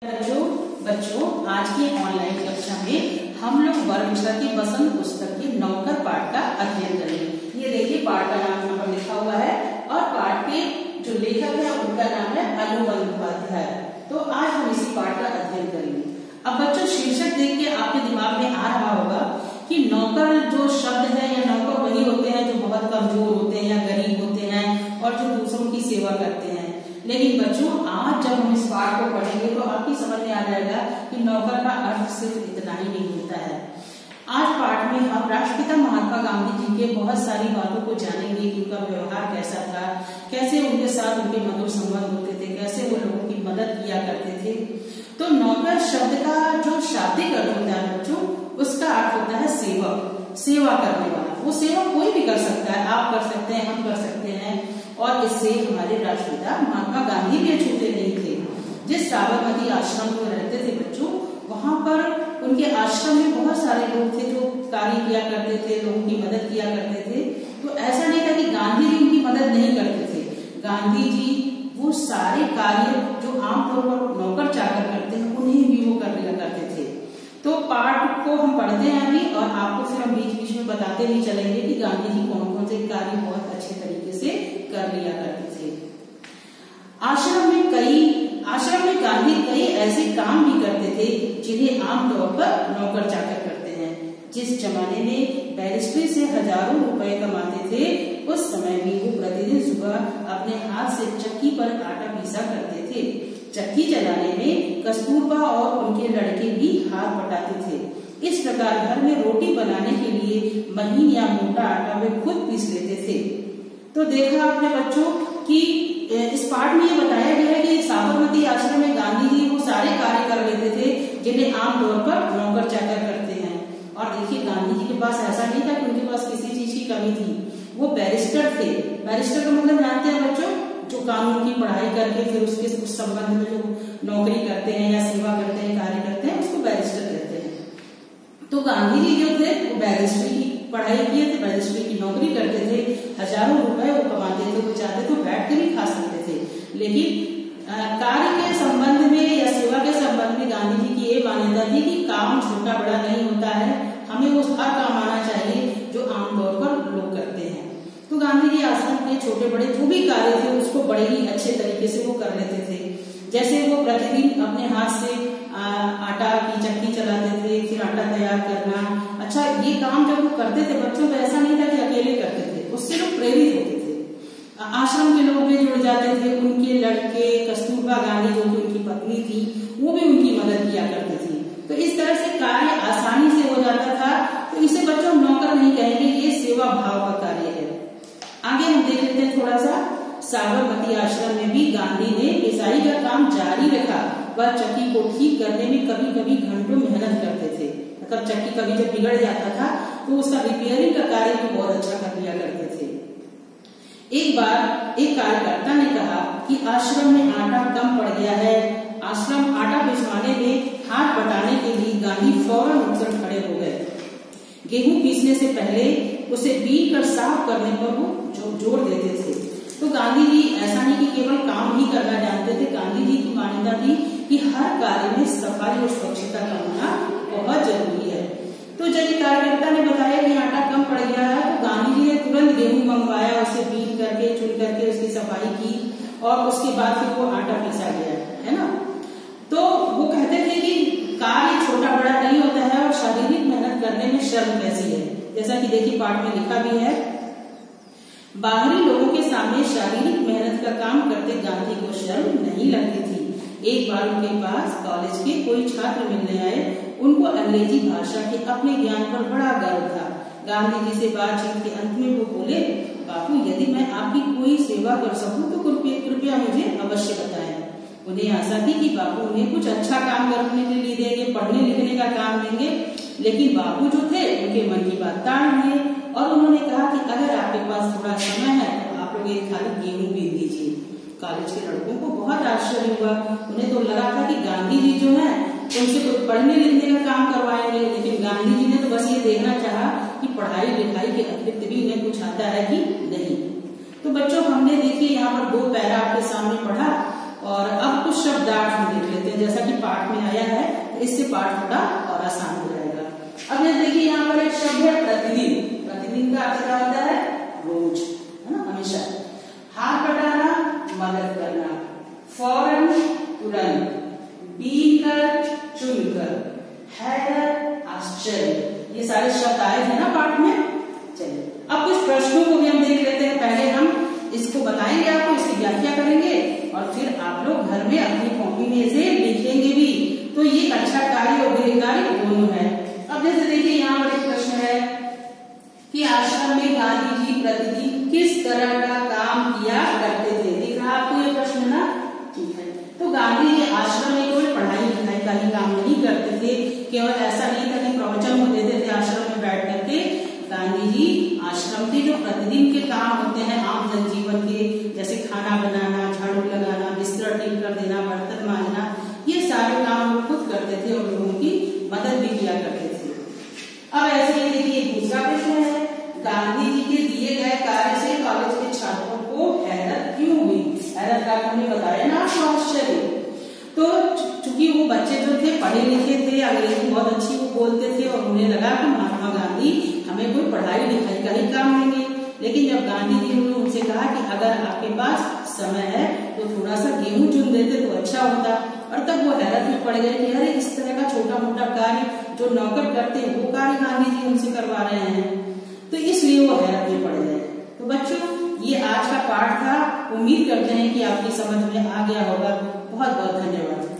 बच्चों आज की ऑनलाइन कक्षा में हम लोग वर्ग 6 की बसंत पुस्तक के नौकर पाठ का अध्ययन करेंगे। ये देखिए पाठ का नाम यहाँ पर लिखा हुआ है और पाठ के जो लेखक है उनका नाम है अनु बंदोपाध्याय। तो आज हम इसी पाठ का अध्ययन करेंगे। अब बच्चों शीर्षक देख के आपके दिमाग में आ रहा होगा कि नौकर जो शब्द है या नौकर वही होते हैं जो बहुत कमजोर होते हैं या गरीब होते हैं और जो दूसरों की सेवा करते हैं। लेकिन बच्चों आज जब हम इस पाठ को पढ़ेंगे तो आपकी समझ में आ जाएगा कि नौकर का अर्थ सिर्फ इतना ही नहीं होता है। आज पाठ में हम राष्ट्रपिता महात्मा गांधी जी के बहुत सारी बातों को जानेंगे कि उनका व्यवहार कैसा था, कैसे उनके साथ उनके मधुर संबंध होते थे, कैसे वो लोगों की मदद किया करते थे। तो नौकर शब्द का जो शाब्दिक अर्थ होता है बच्चों, उसका अर्थ होता है सेवक, सेवा करने वाला। वो सेवा कोई भी कर सकता है, आप कर सकते हैं, हम कर सकते हैं। और इससे हमारे राष्ट्रपिता महात्मा गांधी भी छूटे नहीं थे। जिस साबरमती आश्रम में रहते थे बच्चों, वहां पर उनके आश्रम में बहुत सारे लोग थे जो कार्य किया करते थे, लोगों की मदद किया करते थे। तो ऐसा नहीं था कि गांधी जी उनकी मदद नहीं करते थे। गांधी जी वो सारे कार्य जो आमतौर पर नौकर चाकर करते हैं उन्हें भी वो करने करते थे। तो पाठ को हम पढ़ते हैं अभी और आपको फिर हम बीच बीच में बताते भी चलेंगे कि गांधी जी कौन कौन से कार्य बहुत अच्छे तरीके से कर लिया करते थे। आश्रम में गांधी कई ऐसे काम भी करते थे जिन्हें आमतौर पर नौकर चाकर करते हैं। जिस जमाने में बैरिस्ट्री से हजारों रुपए कमाते थे, उस समय भी वो प्रतिदिन सुबह अपने हाथ से चक्की पर आटा पीसा करते थे। चक्की चलाने में कस्तूरबा और उनके लड़के भी हाथ बटाते थे। इस प्रकार घर में रोटी बनाने के लिए महीन या मोटा आटा वे खुद पीस लेते थे। तो देखा आपने बच्चों कि इस पाठ में ये बताया गया है कि साबरमती आश्रम में गांधी जी वो सारे कार्य कर लेते थे जिन्हें आमतौर पर नौकर चाकर करते हैं। और देखिए गांधी जी के पास ऐसा नहीं था कि उनके पास किसी चीज की कमी थी। वो बैरिस्टर थे। बैरिस्टर का मतलब जानते हैं बच्चों, जो कानून की पढ़ाई करके फिर उसके उस संबंध में जो नौकरी करते हैं या सेवा करते हैं, कार्य करते हैं, उसको बैरिस्टर कहते हैं। तो गांधी जी जो थे वो बैरिस्ट्री की पढ़ाई किए थे, बैरिस्ट्री की नौकरी करते थे। हजारों रुपए वो कमाते थे। वो चाहते तो बैठ के भी खा सकते थे। लेकिन कार्य के संबंध में या सेवा के संबंध में गांधी जी की ये मान्यता थी कि काम छोटा बड़ा नहीं होता है, हमें वो हर काम आना चाहिए जो आमतौर पर लोग करते हैं। तो गांधी जी आश्रम के छोटे बड़े जो भी कार्य थे उसको बड़े ही अच्छे तरीके से वो कर लेते थे। जैसे वो प्रतिदिन अपने हाथ से आटा की चक्की चलाते थे, फिर आटा तैयार करना। अच्छा, ये काम जब वो करते थे बच्चों, तो ऐसा नहीं था कि अकेले करते थे, उससे लोग प्रेरित होते थे। आश्रम के लोग भी जुड़ जाते थे। उनके लड़के कस्तूरबा गांधी जो कि उनकी पत्नी थी, वो भी उनकी मदद किया करती थी। तो इस तरह से कार्य आसानी से हो जाता था। तो इसे बच्चों नौकर नहीं कहेंगे, ये सेवा भाव का कार्य है। आगे हम देख लेते हैं थोड़ा सा। साबरमती आश्रम में भी गांधी ने पिसाई का काम जारी रखा। वह चक्की को ठीक करने में कभी कभी घंटों मेहनत करते थे। मतलब चक्की कभी जब बिगड़ जाता था तो उसका रिपेयरिंग का कार्य भी बहुत अच्छा कर लिया करते थे। एक बार एक कार्यकर्ता ने कहा कि आश्रम में आटा कम पड़ गया है। आश्रम आटा पिसवाने में हाथ बटाने के लिए गांधी फौरन उठकर खड़े हो गए। गेहूं पीसने से पहले उसे बीन कर साफ करने पर वो जोर देते थे। तो गांधी जी ऐसा नहीं कि केवल काम ही करना जानते थे। गांधी जी की मान्यता थी कि हर कार्य में सफाई और स्वच्छता का होना बहुत जरूरी है। तो जब कार्यकर्ता ने बताया कि आटा कम पड़ गया है तो गांधी जी ने तुरंत गेहूं मंगवाया, उसे बीन करके चुन करके उसकी सफाई की और उसके बाद फिर वो आटा पीसा गया, है ना। तो वो कहते थे कि कार्य छोटा बड़ा नहीं होता है और शारीरिक मेहनत करने में शर्म कैसी है। जैसा कि देखिए पाठ में लिखा भी है, बाहरी लोगों के सामने शारीरिक मेहनत का काम करते गांधी को शर्म नहीं लगती थी। एक बार उनके पास कॉलेज के कोई छात्र मिलने आए। उनको अंग्रेजी भाषा के अपने ज्ञान पर बड़ा गर्व था। गांधी जी से बातचीत के अंत में वो बोले, बापू यदि मैं आपकी कोई सेवा कर सकूं तो कृपया मुझे अवश्य बताएं। उन्हें आशा थी कि बापू उन्हें कुछ अच्छा काम करने के लिए देंगे, पढ़ने लिखने का काम देंगे। लेकिन बापू जो थे उनके मन की बात टाल दिए और उन्होंने कहा कि अगर आपके पास थोड़ा समय है तो आप लोग एक खाली गेहूं बीन दीजिए। कॉलेज के लड़कों को बहुत आश्चर्य हुआ। उन्हें तो लगा था कि गांधी जी जो है उनसे कुछ पढ़ने लिखने का काम करवाएंगे। लेकिन गांधी जी ने तो बस ये देखना चाहा कि पढ़ाई लिखाई के अतिरिक्त भी उन्हें कुछ आता है कि नहीं। तो बच्चों हमने देखिए यहाँ पर 2 पैरा आपके सामने पढ़ा और अब कुछ शब्दार्थ हम देख लेते हैं, जैसा कि पाठ में आया है तो इससे पाठ थोड़ा और आसान हो जाएगा। अब ये देखिए यहाँ पर एक शब्द है प्रतिदिन। प्रतिदिन का अर्थ क्या होता है? रोज, है ना, हमेशा। हाथ बटाना मदद करना, फौरन तुरंत, बीकर चुनकर, हैरत आश्चर्य, ये सारे शब्द आए हैं ना पाठ में। चलिए अब कुछ प्रश्नों को भी हम देख लेते हैं। पहले हम इसको बताएंगे आपको, इसकी व्याख्या करेंगे और फिर आप लोग घर में अपनी कॉपी में इसे लिखेंगे भी। तो ये अच्छा कार्य और बुरे कार्य दोनों है। अब जैसे देखिए यहाँ पर एक प्रश्न है कि आश्रम में गांधी जी प्रतिदिन किस तरह का काम किया करते थे। दिख रहा आपको ये प्रश्न ना? ठीक है, तो गांधी जी आश्रम में केवल पढ़ाई लिखाई का ही काम नहीं करते थे। केवल ऐसा नहीं था कि प्रवचन को देते थे आश्रम में बैठ करके। गांधी जी आश्रम के जो प्रतिदिन के काम होते हैं आम जनजीवन के, जैसे खाना बनाना, झाड़ू लगाना, बिस्तर ठीक कर देना, बर्तन मांजना, ये सारे काम वो खुद करते थे और लोगों की मदद भी किया करते थे। अब ऐसे ही देखिए दूसरा प्रश्न है, गांधी जी के दिए गए कार्य से कॉलेज के छात्रों को हैरत क्यों हुई? हैरत का हमने बताया ना आपको, आश्चर्य। तो चूंकि वो बच्चे जो थे पढ़े लिखे थे, अंग्रेजी बहुत अच्छी वो बोलते थे और उन्हें लगा कि महात्मा गांधी हमें कोई पढ़ाई लिखाई का ही काम देंगे। लेकिन जब गांधी जी ने उनसे कहा कि अगर आपके पास समय है तो थोड़ा सा गेहूं चुन देते तो अच्छा होता, और तब वो हैरत में पड़ गए कि अरे इस तरह का छोटा मोटा कार्य जो नौकर करते हैं वो कार्य गांधी जी उनसे करवा रहे हैं, तो इसलिए वो हैरत में पड़ गए। तो बच्चों ये आज का पाठ था, उम्मीद करते हैं कि आपकी समझ में आ गया होगा। बहुत बहुत धन्यवाद।